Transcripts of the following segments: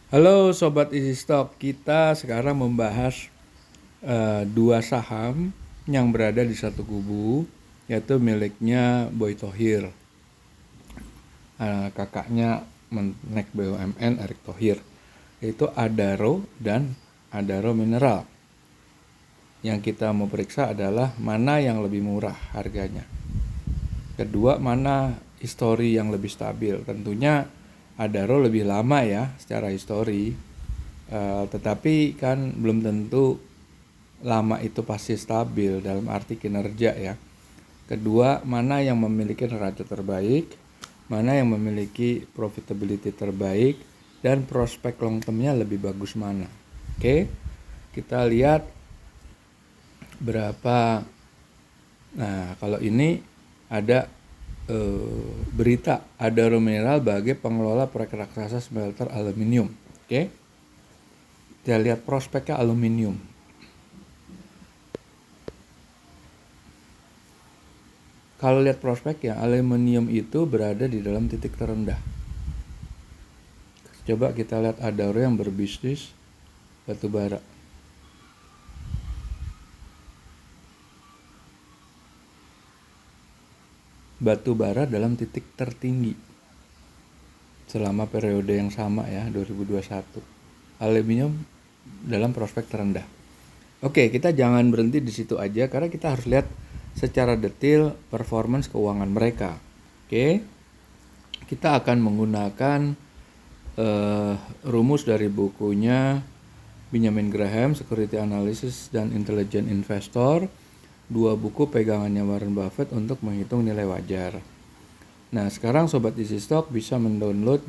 Halo Sobat Easy Stock, kita sekarang membahas dua saham yang berada di satu kubu, yaitu miliknya Boy Thohir, kakaknya Menek BUMN Erick Thohir, yaitu Adaro dan Adaro Mineral. Yang kita mau periksa adalah mana yang lebih murah harganya. Kedua, mana histori yang lebih stabil. Tentunya Adaro lebih lama ya secara histori, tetapi kan belum tentu lama itu pasti stabil dalam arti kinerja ya. Kedua, mana yang memiliki neraca terbaik, mana yang memiliki profitability terbaik, dan prospek long termnya lebih bagus mana. Oke, kita lihat berapa. Nah, kalau ini ada berita Adaro Mineral sebagai pengelola proyek raksasa smelter aluminium. Oke, kita lihat prospeknya aluminium. Kalau lihat prospek ya, aluminium itu berada di dalam titik terendah. Coba kita lihat Adaro yang berbisnis batu bara. Batu bara dalam titik tertinggi selama periode yang sama ya, 2021. Aluminium dalam prospek terendah. Oke, kita jangan berhenti di situ aja karena kita harus lihat secara detail performance keuangan mereka. Oke, kita akan menggunakan rumus dari bukunya Benjamin Graham, Security Analysis dan Intelligent Investor, dua buku pegangannya Warren Buffett untuk menghitung nilai wajar. Nah, sekarang Sobat Easy Stock bisa mendownload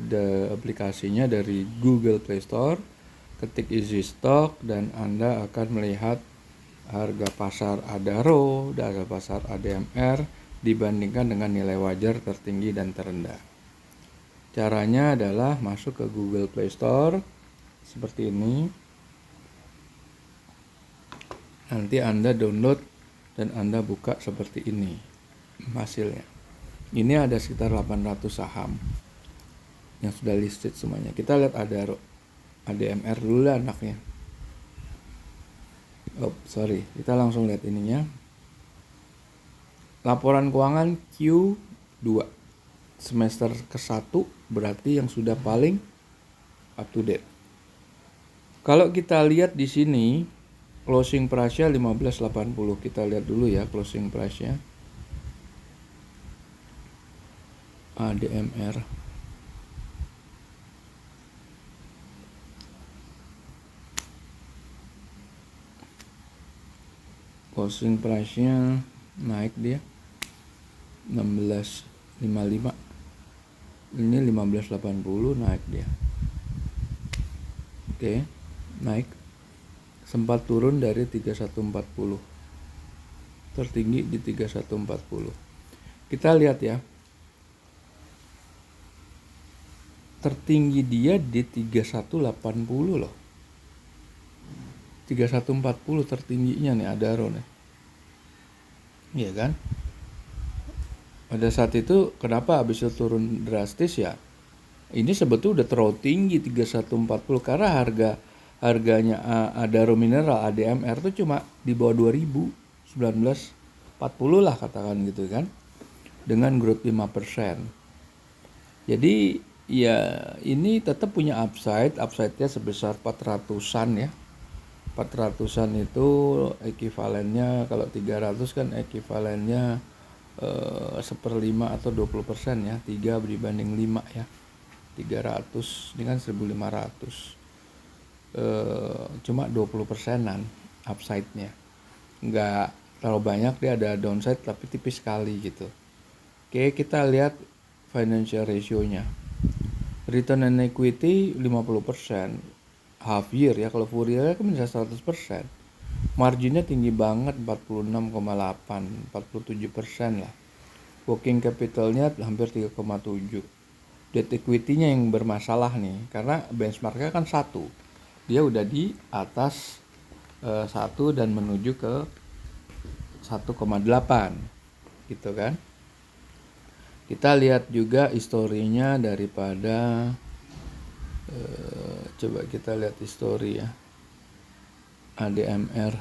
aplikasinya dari Google Play Store, ketik Easy Stock, dan Anda akan melihat harga pasar Adaro dan harga pasar ADMR dibandingkan dengan nilai wajar tertinggi dan terendah. Caranya adalah masuk ke Google Play Store seperti ini. Nanti Anda download dan Anda buka seperti ini hasilnya. Ini ada sekitar 800 saham yang sudah listed semuanya. Kita lihat Adaro, ADMR dulu lah anaknya. Kita langsung lihat ininya. Laporan keuangan Q2 semester ke-1 berarti yang sudah paling up to date. Kalau kita lihat di sini closing price-nya 15.80. Kita lihat dulu ya closing price-nya. ADMR. Closing price-nya naik dia 16.55. Ini 15.80 naik dia. Oke, naik. Sempat turun dari 3140. Tertinggi di 3140. Kita lihat ya. Tertinggi dia di 3180 loh. 3140 tertingginya nih Adaro nih. Iya kan? Pada saat itu kenapa habis itu turun drastis ya? Ini sebetulnya udah terlalu tinggi 3140 karena harganya Adaro Mineral ADMR itu cuma di bawah 2000, 1940 lah katakan gitu kan, dengan growth 5%. Jadi ya ini tetap punya upside-nya sebesar 400-an ya. 400-an itu ekivalennya, kalau 300 kan ekivalennya 1/5 atau 20% ya, 3 dibanding 5 ya. 300 ini kan 1500. Cuma 20%an upside-nya. Nggak terlalu banyak, dia ada downside tapi tipis sekali gitu. Oke, kita lihat financial ratio-nya. Return on equity 50%. Half year ya, kalau full year kan bisa 100%. Marginnya tinggi banget, 46,8, 47% lah. Working capitalnya hampir 3,7. Debt equity-nya yang bermasalah nih, karena benchmarknya kan 1. Dia udah di atas 1 dan menuju ke 1,8 gitu kan. Kita lihat juga historinya daripada Coba kita lihat histori ya. ADMR.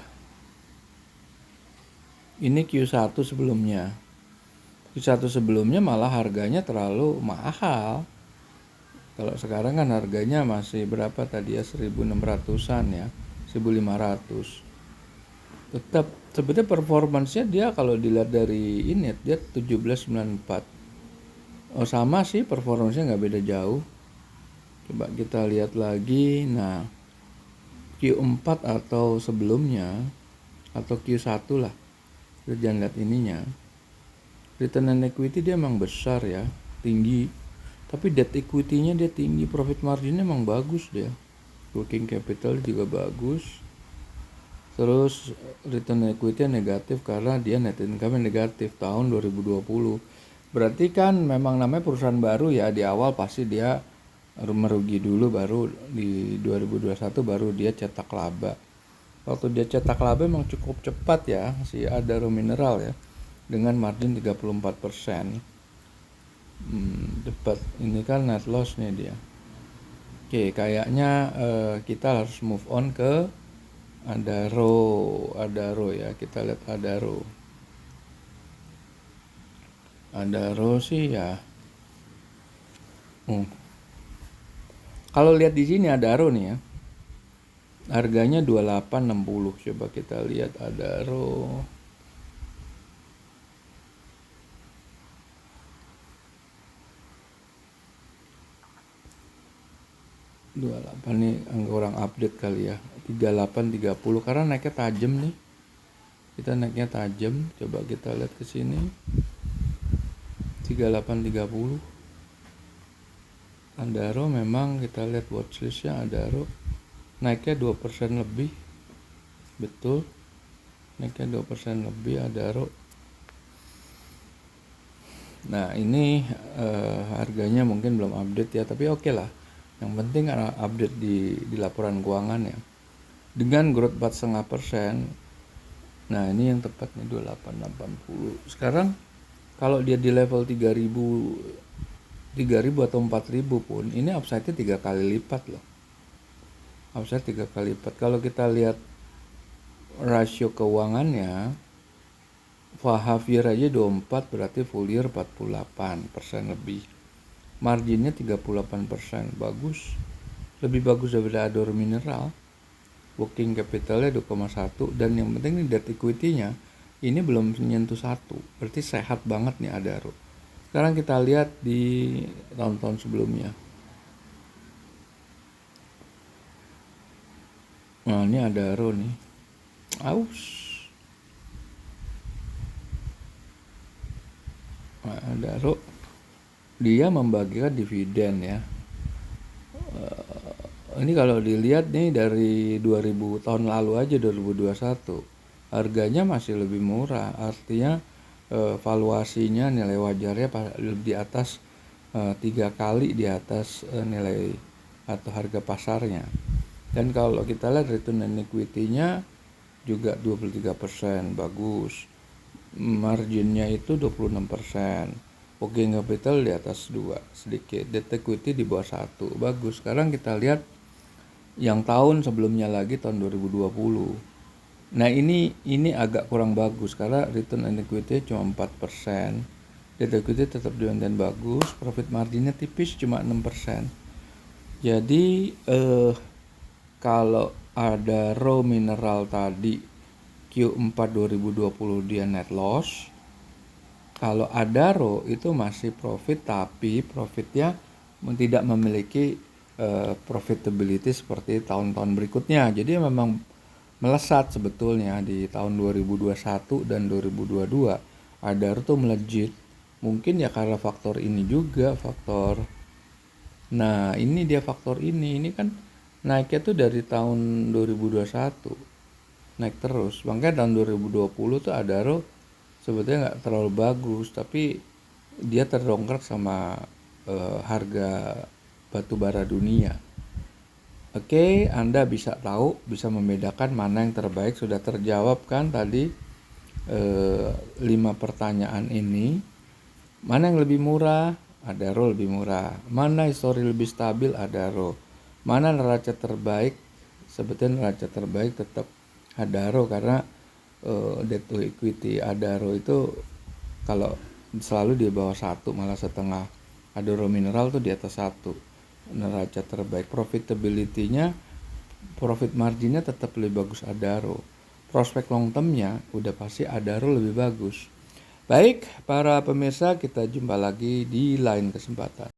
Ini Q1 sebelumnya. Q1 sebelumnya malah harganya terlalu mahal. Kalau sekarang kan harganya masih berapa tadi ya, 1.600-an ya, 1.500. Tetap sebenarnya performancenya dia kalau dilihat dari ini dia 1794. Oh sama sih, performancenya nggak beda jauh. Coba kita lihat lagi. Nah, Q4 atau sebelumnya atau Q1 lah. Kita jangan lihat ininya. Return on equity dia emang besar ya, tinggi. Tapi debt equity-nya dia tinggi, profit margin-nya emang bagus dia. Working capital juga bagus. Terus return on equity negatif karena dia net income negatif tahun 2020. Berarti kan memang namanya perusahaan baru ya, di awal pasti dia merugi dulu, baru di 2021 baru dia cetak laba. Waktu dia cetak laba memang cukup cepat ya si Adaro Mineral ya, dengan margin 34%. Cepat. Ini kan net loss nih dia. Oke, kayaknya kita harus move on ke Adaro ya. Kita lihat Adaro sih ya. Kalau lihat di sini Adaro nih ya, harganya 2860. Coba kita lihat Adaro. Nih kurang update kali ya. 3830 karena naiknya tajam nih. Kita naiknya tajam. Coba kita lihat ke sini. 3830. Adaro memang kita lihat watchlistnya Adaro naiknya 2% lebih. Betul. Naiknya 2% lebih Adaro. Nah ini harganya mungkin belum update ya, tapi oke lah. Yang penting ada update di laporan keuangan ya. Dengan growth 4,5%. Nah ini yang tepat nih 2880. Sekarang kalau dia di level 3000 atau 4000 pun ini upside-nya 3 kali lipat loh. Upside 3 kali lipat. Kalau kita lihat rasio keuangannya, half year aja 24, berarti full year 48% lebih. Marginnya 38%, bagus. Lebih bagus daripada Adaro Mineral. Working capitalnya 2,1, dan yang penting nih debt equity-nya ini belum menyentuh 1. Berarti sehat banget nih Adaro. Sekarang kita lihat di tahun-tahun sebelumnya. Nah ini Adaro nih. Nah, Adaro dia membagikan dividen ya. Ini kalau dilihat nih dari 2000 tahun lalu aja 2021 harganya masih lebih murah, artinya valuasinya nilai wajarnya di atas 3 kali di atas nilai atau harga pasarnya. Dan kalau kita lihat return on equity-nya juga 23%, bagus. Marginnya itu 26%. Working capital di atas 2 sedikit, debt equity di bawah 1, bagus. Sekarang kita lihat yang tahun sebelumnya lagi, tahun 2020. Nah ini agak kurang bagus karena return on equity cuma 4%. Debt equity tetap dan bagus, profit marginnya tipis cuma 6%. Jadi kalau ada Adaro Mineral tadi Q4 2020 dia net loss. Kalau Adaro itu masih profit, tapi profitnya tidak memiliki profitability seperti tahun-tahun berikutnya. Jadi memang melesat sebetulnya di tahun 2021 dan 2022. Adaro tuh melejit. Mungkin ya karena faktor ini juga, faktor. Nah ini dia faktor ini kan naiknya tuh dari tahun 2021. Naik terus. Makanya tahun 2020 tuh Adaro sebetulnya nggak terlalu bagus, tapi dia terdongkrak sama harga batu bara dunia. Oke, Anda bisa tahu, bisa membedakan mana yang terbaik. Sudah terjawab kan tadi 5 pertanyaan ini. Mana yang lebih murah? Adaro lebih murah. Mana histori lebih stabil? Adaro. Mana neraca terbaik? Sebetulnya neraca terbaik tetap Adaro, karena debt to equity Adaro itu kalau selalu di bawah 1, malah setengah. Adaro Mineral tuh di atas 1 neraca terbaik. Profitability-nya, profit marginnya tetap lebih bagus Adaro. Prospek long term-nya udah pasti Adaro lebih bagus. Baik, para pemirsa, kita jumpa lagi di lain kesempatan.